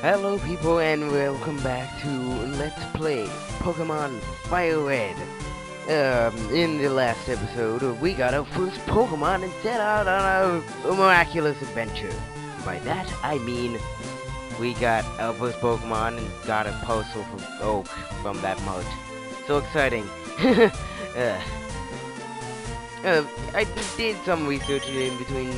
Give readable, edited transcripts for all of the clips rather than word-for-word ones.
Hello people and welcome back to Let's Play Pokemon FireRed. In the last episode, we got our first Pokemon and set out on a miraculous adventure. By that, I mean we got our first Pokemon and got a parcel from Oak from that mode. So exciting. I did some research in between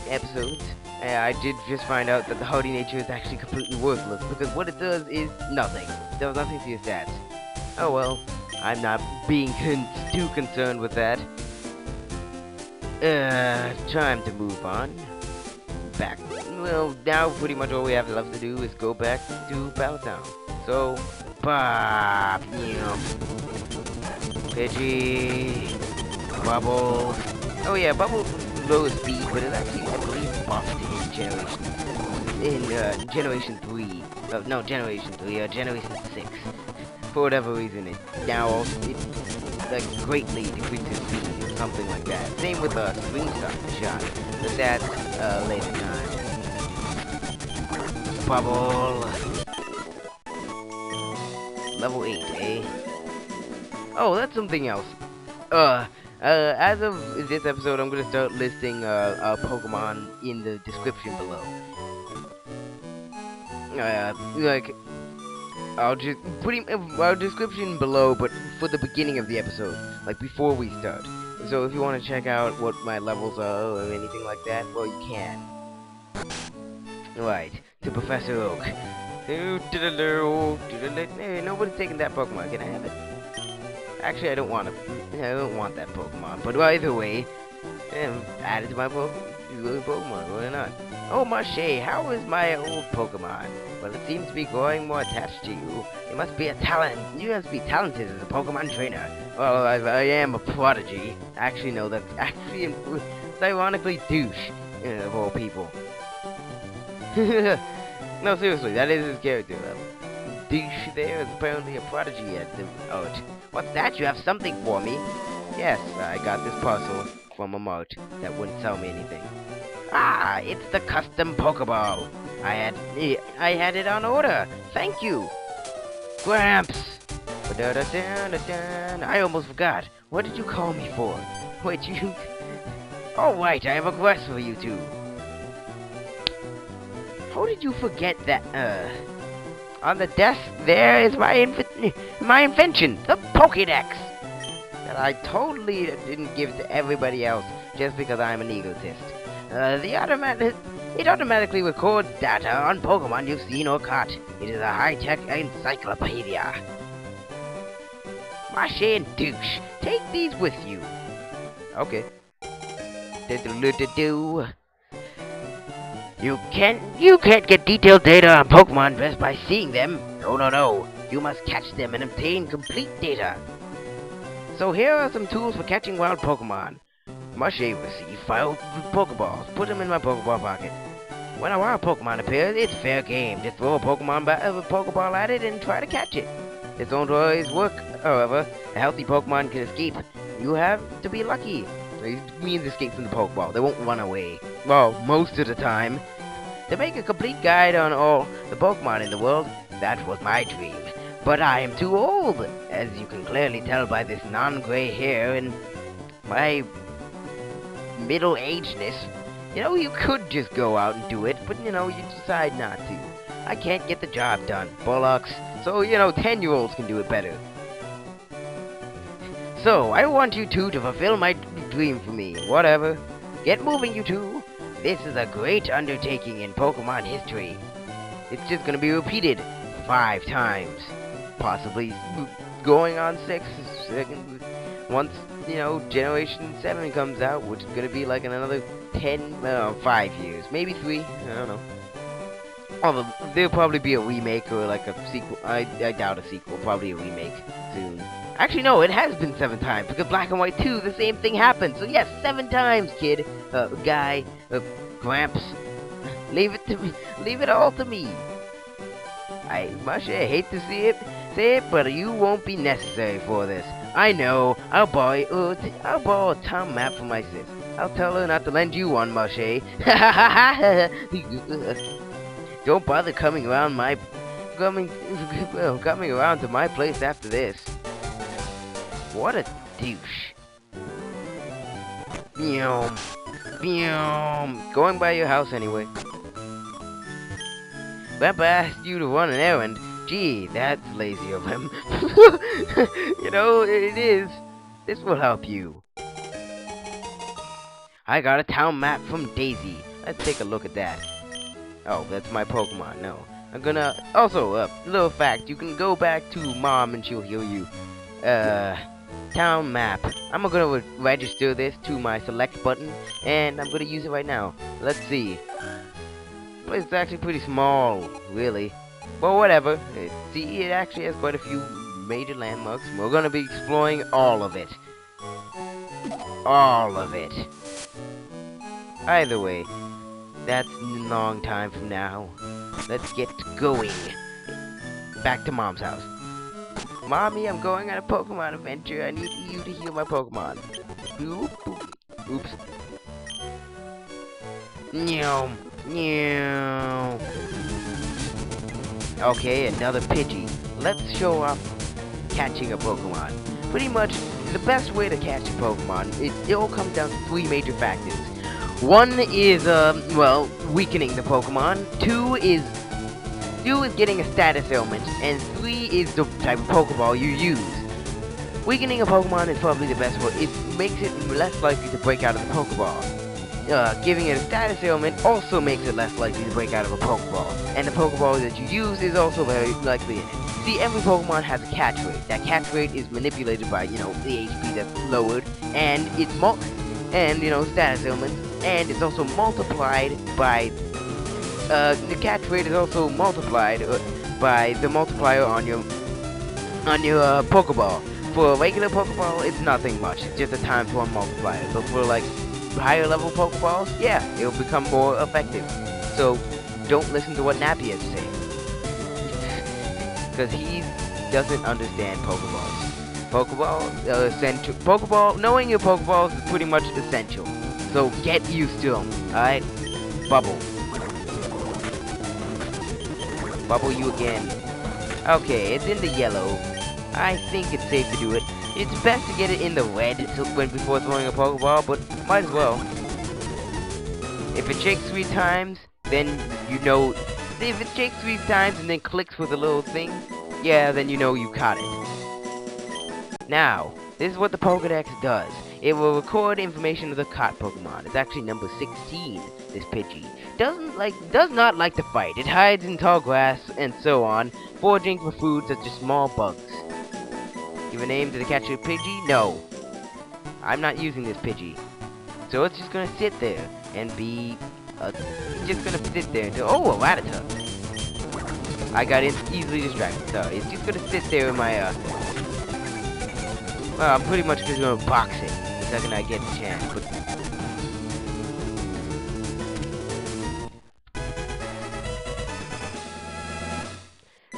episodes. I did just find out that the hardy nature is actually completely worthless because what it does is nothing. It does nothing to your stats. Oh well, I'm not being too concerned with that. Time to move on. Back. Well, now pretty much all we have left to do is go back to Battle Town. So, Bob, Pidgey. Bubble. Oh yeah, Bubble low speed, but it actually, I believe, buffed in Generation 3. No, Generation 3, Generation 6. For whatever reason, it now also, it like greatly decreases speed or something like that. Same with Swing Shot, but that's later time. Bubble. Level 8, eh? Oh, that's something else. As of this episode, I'm gonna start listing Pokemon in the description below. I'll just put our description below, but for the beginning of the episode, like before we start. So if you want to check out what my levels are or anything like that, well, you can. Right, to Professor Oak. Hey, nobody's taking that Pokemon. Can I have it? Actually, I don't want that Pokemon. But either way, add it to my Pokemon. Why not? Oh, Mache, how is my old Pokemon? Well, it seems to be growing more attached to you. You must be You must be talented as a Pokemon trainer. Well, I am a prodigy. Actually, no, that's actually it's ironically douche of all people. No, seriously, that is his character. Douche there is apparently a prodigy at the art. What's that? You have something for me? Yes, I got this parcel from a mart that wouldn't sell me anything. Ah, it's the custom Pokeball. I had it on order. Thank you. Gramps. I almost forgot. What did you call me for? Wait, you... Oh, right, I have a quest for you two. How did you forget that, On the desk, there is my invention, the pokedex, that I totally didn't give to everybody else just because I'm an egotist. It automatically records data on Pokemon you've seen or caught. It is a high-tech encyclopedia. Mache and douche, take these with you. Okay. You can't get detailed data on Pokemon just by seeing them. No. You must catch them and obtain complete data. So here are some tools for catching wild Pokemon. Mache received 5 Pokeballs. Put them in my Pokeball pocket. When a wild Pokemon appears, it's fair game. Just throw a Pokeball at it and try to catch it. This won't always work, however. A healthy Pokemon can escape. You have to be lucky. It means escape from the Pokeball. They won't run away. Well, most of the time. To make a complete guide on all the Pokemon in the world, that was my dream. But I am too old, as you can clearly tell by this non-gray hair and my middle-agedness. You could just go out and do it, but you decide not to. I can't get the job done, bollocks. So, 10-year-olds can do it better. So, I want you two to fulfill my dream for me. Whatever. Get moving, you two. This is a great undertaking in Pokemon history. It's just gonna be repeated 5 times. Possibly going on 6. Once, Generation 7 comes out, which is gonna be like in another 5 years. Maybe 3. I don't know. Although, there'll probably be a remake or like a sequel. I doubt a sequel. Probably a remake soon. Actually, no, it has been 7 times, because Black and White 2, the same thing happened. So yes, 7 times, kid. Guy, Gramps. Leave it all to me. Mache, I hate to say it, but you won't be necessary for this. I know, I'll borrow a town map for my sis. I'll tell her not to lend you one, Mache. Don't bother coming around coming around to my place after this. What a douche. Beom. Beom. Going by your house anyway. Grandpa asked you to run an errand. Gee, that's lazy of him. You know, it is. This will help you. I got a town map from Daisy. Let's take a look at that. Oh, that's my Pokemon. No. I'm gonna... Also, little fact. You can go back to Mom and she'll heal you. Town map. I'm gonna register this to my select button. And I'm gonna use it right now. Let's see. It's actually pretty small, really. Well, whatever. See, it actually has quite a few major landmarks. We're gonna be exploring all of it. All of it. Either way, that's a long time from now. Let's get going. Back to Mom's house. Mommy, I'm going on a Pokemon adventure. I need you to heal my Pokemon. Oops. Nyom. Nyom. Okay, another Pidgey. Let's show off catching a Pokemon. Pretty much, the best way to catch a Pokemon, it all comes down to three major factors. One is, well, weakening the Pokemon. Two is getting a status ailment. And 3 is the type of Pokeball you use. Weakening a Pokemon is probably the best way. It makes it less likely to break out of the Pokeball. Giving it a status ailment also makes it less likely to break out of a Pokeball. And the Pokeball that you use is also very likely in it. See, every Pokemon has a catch rate. That catch rate is manipulated by, you know, the HP that's lowered. And it's status ailments. And it's also multiplied by, the catch rate is also multiplied by the multiplier on your Pokeball. For a regular Pokeball, it's nothing much. It's just a times 1 multiplier. But for, like, higher level Pokeballs, yeah, it'll become more effective. So, don't listen to what Nappy has to say. Because he doesn't understand Pokeballs. Knowing your Pokeballs is pretty much essential. So get used to them, alright? Bubble. Bubble you again. Okay, it's in the yellow. I think it's safe to do it. It's best to get it in the red before throwing a Pokeball, but might as well. If it shakes 3 times, then you know. If it shakes 3 times and then clicks with a little thing, yeah, then you know you caught it. Now, this is what the Pokedex does. It will record information of the caught Pokemon. It's actually number 16, this Pidgey. Does not like to fight. It hides in tall grass and so on, foraging for food such as small bugs. Give a name to the catcher Pidgey? No. I'm not using this Pidgey. So it's just gonna sit there and be... it's just gonna sit there until... Oh, a Rattata. I got easily distracted. Sorry. It's just gonna sit there in my, well, I'm pretty much just gonna box it the second I get the chance. But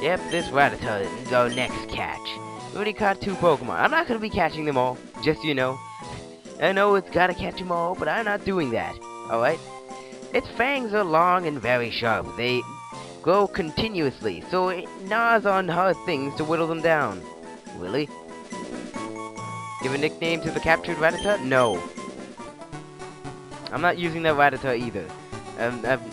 yep, this Rattata is our next catch. We already caught 2 Pokemon. I'm not gonna be catching them all, just so you know. I know it's gotta catch them all, but I'm not doing that. Alright? Its fangs are long and very sharp. They grow continuously, so it gnaws on hard things to whittle them down. Really? Give a nickname to the captured Rattata? No. I'm not using that Rattata either.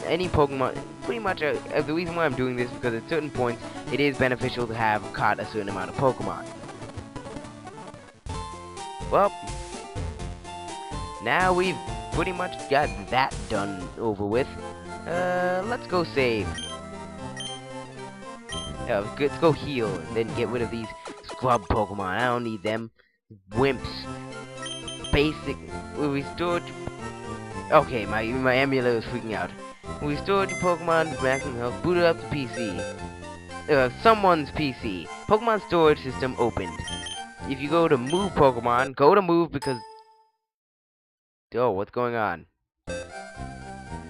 Any Pokemon, pretty much, the reason why I'm doing this is because at certain points, it is beneficial to have caught a certain amount of Pokemon. Well, now we've pretty much got that done over with. Let's go save. Let's go heal, and then get rid of these scrub Pokemon. I don't need them. Wimps. Basic. We restored. Okay, my emulator is freaking out. We restored your Pokemon to maximum health. Booted up the PC. Someone's PC. Pokemon storage system opened. If you go to move Pokemon, go to move because. Oh, what's going on?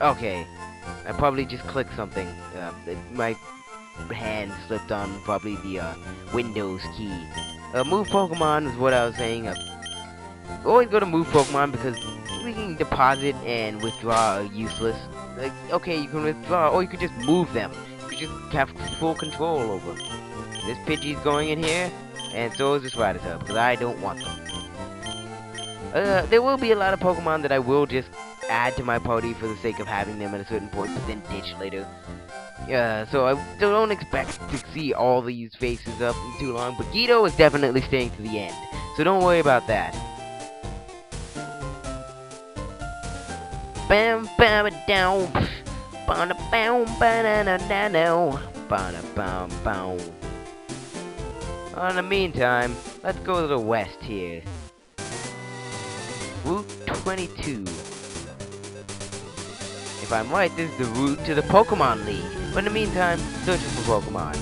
Okay, I probably just clicked something. My hand slipped on probably the Windows key. Move Pokemon is what I was saying. Always go to move Pokemon because thinking deposit and withdraw are useless. Like, okay, you can withdraw, or you could just move them. You just have full control over them. This Pidgey's going in here, and so is this Rattata, because I don't want them. There will be a lot of Pokemon that I will just add to my party for the sake of having them at a certain point, but then ditch later. So I don't expect to see all these faces up in too long, but Guido is definitely staying to the end, so don't worry about that. Bam bam down, bam bam banana nano, bam bam bam. In the meantime, let's go to the west here. Route 22. If I'm right, this is the route to the Pokemon League. But in the meantime, searching for Pokemon.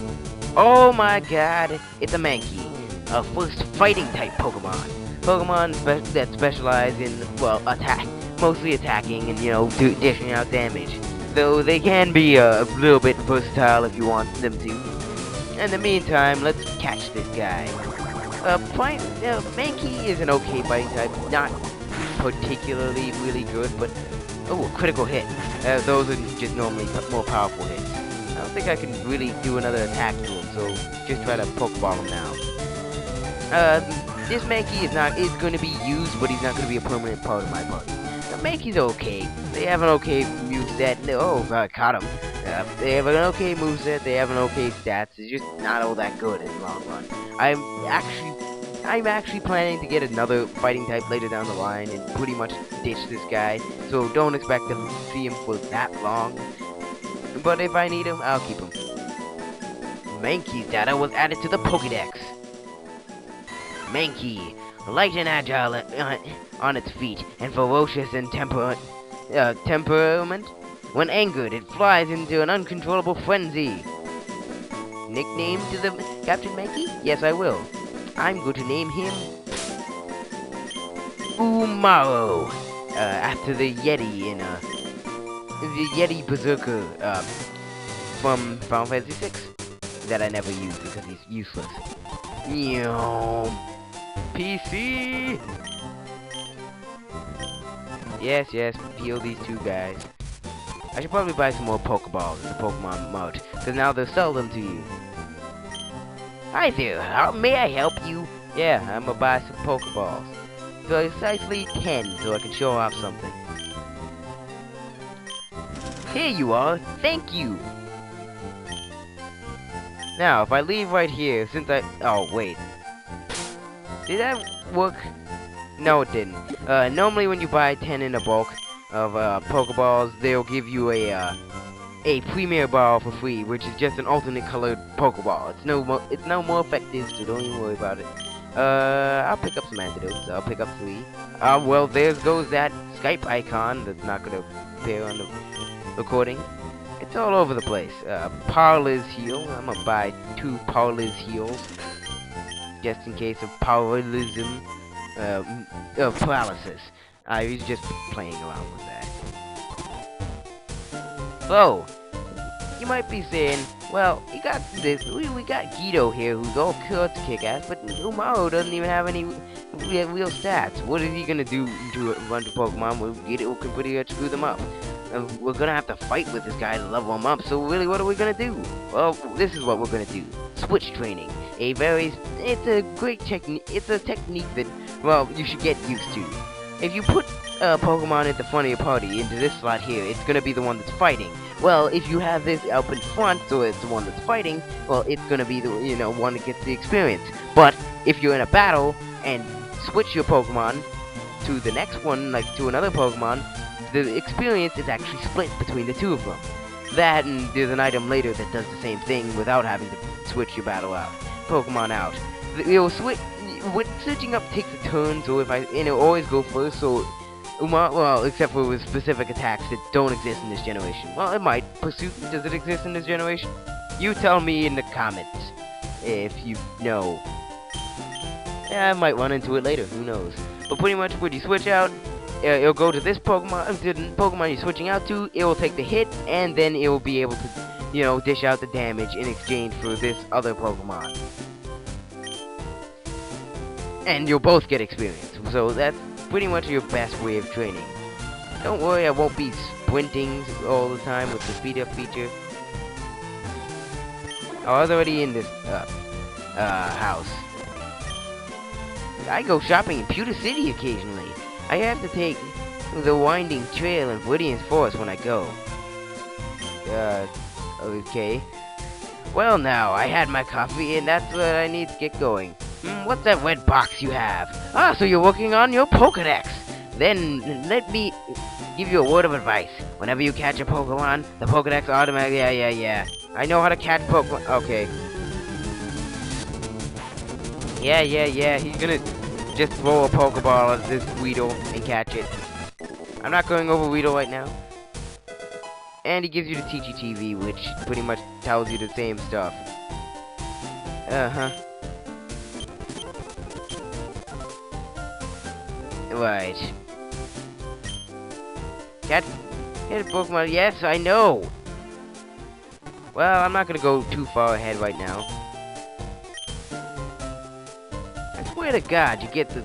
Oh my god, it's a Mankey. A first fighting type Pokemon. Pokemon that specialize in, well, mostly attacking and, you know, dishing out damage. Though they can be a little bit versatile if you want them to. In the meantime, let's catch this guy. Mankey is an okay fighting type, not particularly really good, but oh, a critical hit. Those are just normally more powerful hits. I don't think I can really do another attack to him, so just try to pokeball him now. This Mankey is going to be used, but he's not going to be a permanent part of my party. The Mankey's okay. They have an okay moveset. Oh, I caught him. They have an okay moveset. They have an okay stats. It's just not all that good in the long run. I'm actually planning to get another fighting type later down the line and pretty much ditch this guy, so don't expect to see him for that long. But if I need him, I'll keep him. Mankey's data was added to the pokedex. Mankey, light and agile on its feet, and ferocious in temperament. When angered, it flies into an uncontrollable frenzy. Nickname to the Captain Mankey? Yes, I will. I'm going to name him Umaro, after the Yeti in the Yeti Berserker from Final Fantasy VI that I never used because he's useless. PC. Yes, heal these two guys. I should probably buy some more Pokeballs in the Pokemon mart, because now they'll sell them to you. Hi there, may I help you? Yeah, I'm gonna buy some Pokeballs. Precisely 10, so I can show off something. Here you are, thank you! Now, if I leave right here, since oh, wait. Did that work? No, it didn't. Normally when you buy 10 in a bulk of, Pokeballs, they'll give you a Premier Ball for free, which is just an alternate colored Pokeball. It's no more effective, so don't even worry about it. I'll pick up some antidotes. I'll pick up 3. Well, there goes that Skype icon that's not gonna appear on the recording. It's all over the place. Parlor's heal. I'm gonna buy 2 Parlor's heals, just in case of paralysm, paralysis. I was just playing around with that. So, you might be saying, well, you got this, we got Guido here who's all sorts of kick-ass, but Umaro doesn't even have any real stats. What is he gonna do to run to Pokemon where Guido can pretty much screw them up? We're gonna have to fight with this guy to level him up, so really what are we gonna do? Well, this is what we're gonna do. Switch training. It's a great technique, it's a technique that, well, you should get used to. If you put Pokemon at the front of your party into this slot here, it's gonna be the one that's fighting. Well, if you have this up in front, so it's the one that's fighting, well, it's gonna be the, one that gets the experience. But if you're in a battle and switch your Pokemon to the next one, like to another Pokemon, the experience is actually split between the two of them. That, and there's an item later that does the same thing without having to switch your Pokemon out. Switching up takes a turn, so it'll always go first, so well, except for with specific attacks that don't exist in this generation. Well, it might. Pursuit, does it exist in this generation? You tell me in the comments, if you know. Yeah, I might run into it later, who knows. But pretty much when you switch out, it'll go to this Pokemon, to the Pokemon you're switching out to, it will take the hit, and then it will be able to, dish out the damage in exchange for this other Pokemon. And you'll both get experience, so that's pretty much your best way of training. Don't worry, I won't be sprinting all the time with the speed up feature. I was already in this house. I go shopping in Pewter City occasionally. I have to take the winding trail in Viridian's Forest when I go. Okay. Well now, I had my coffee and that's what I need to get going. What's that red box you have? Ah, so you're working on your pokedex. Then let me give you a word of advice. Whenever you catch a Pokemon, the pokedex automatically... Yeah. I know how to catch Pokemon. Okay. Yeah. He's gonna just throw a Pokeball at this Guido and catch it. I'm not going over Guido right now. And he gives you the TGTV, which pretty much tells you the same stuff. Right. Hit a Pokemon. Yes, I know. Well, I'm not gonna go too far ahead right now. I swear to God, you get the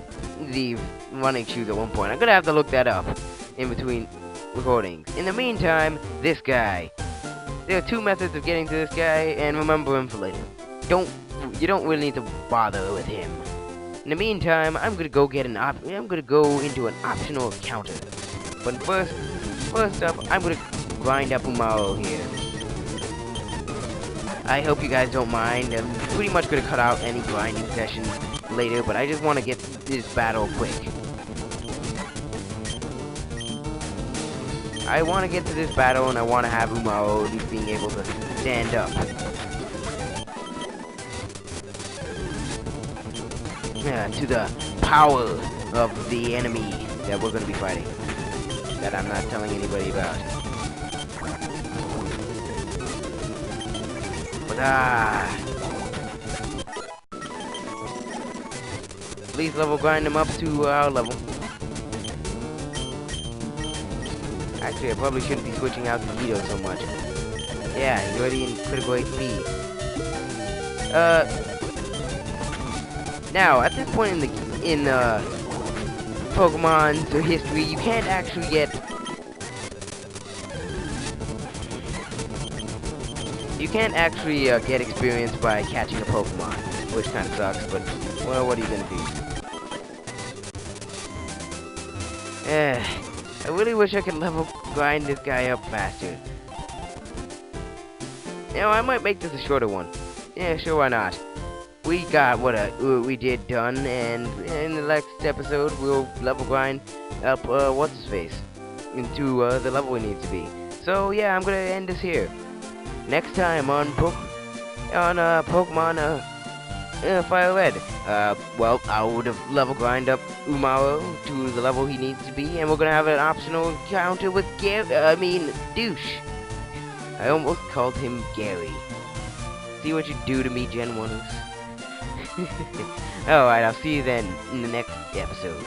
running shoes at one point. I'm gonna have to look that up in between recordings. In the meantime, this guy. There are two methods of getting to this guy, and remember him for later. You don't really need to bother with him. In the meantime, I'm gonna go into an optional encounter. But first up, I'm gonna grind up Umaro here. I hope you guys don't mind. I'm pretty much gonna cut out any grinding sessions later, but I just want to get this battle quick. I want to get to this battle, and I want to have Umaro at least being able to stand up. To the power of the enemy that we're going to be fighting. That I'm not telling anybody about. But please level grind them up to our level. Actually, I probably shouldn't be switching out to Guido so much. Yeah, he's already in critical HP. Now, at this point in Pokemon's history, you can't actually get... get experience by catching a Pokemon, which kind of sucks, but, well, what are you gonna do? I really wish I could level grind this guy up faster. You know, I might make this a shorter one. Yeah, sure, why not? We got what we did done, and in the next episode, we'll level grind up, what's-his-face, into, the level we need to be. So, yeah, I'm gonna end this here. Next time on Pokemon, FireRed. Well, I would have level grind up Umaro to the level he needs to be, and we're gonna have an optional encounter with Douche. I almost called him Gary. See what you do to me, Gen 1ers. Alright, I'll see you then in the next episode.